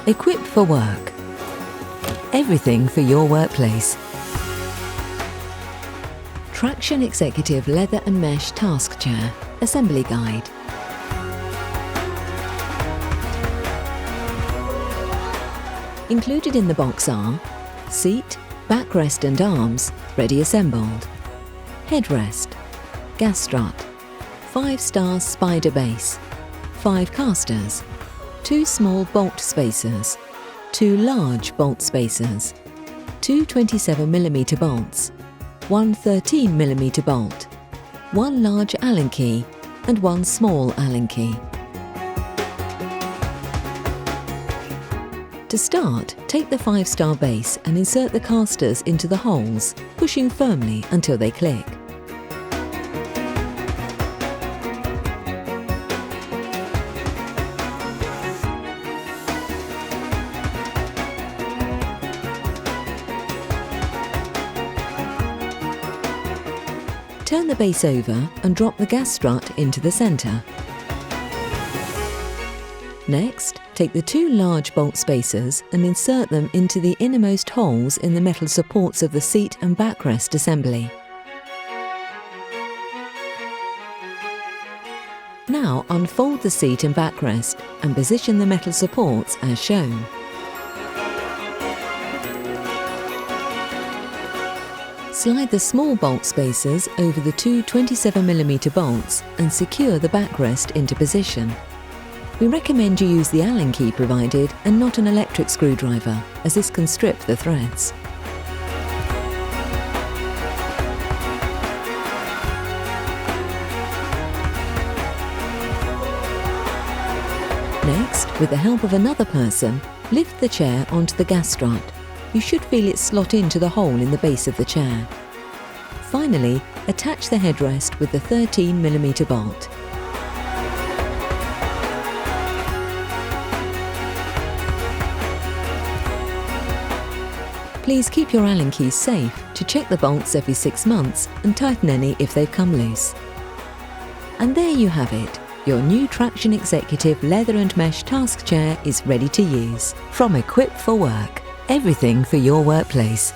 Equipped for work. Everything for your workplace. Traction Executive Leather and Mesh Task Chair. Assembly Guide. Included in the box are seat, backrest and arms, ready assembled. Headrest. Gas strut. 5-star spider base. 5 casters. 2 small bolt spacers. 2 large bolt spacers. 2 27mm bolts. 1 13mm bolt. 1 large Allen key and 1 small Allen key. To start, take the 5-star base and insert the casters into the holes, pushing firmly until they click. Turn the base over and drop the gas strut into the centre. Next, take the 2 large bolt spacers and insert them into the innermost holes in the metal supports of the seat and backrest assembly. Now unfold the seat and backrest and position the metal supports as shown. Slide the small bolt spacers over the 2 27mm bolts and secure the backrest into position. We recommend you use the Allen key provided and not an electric screwdriver, as this can strip the threads. Next, with the help of another person, lift the chair onto the gas strut. You should feel it slot into the hole in the base of the chair. Finally, attach the headrest with the 13mm bolt. Please keep your Allen keys safe to check the bolts every 6 months and tighten any if they've come loose. And there you have it. Your new Traction Executive Leather and Mesh Task Chair is ready to use. From Equipped for Work. Everything for your workplace.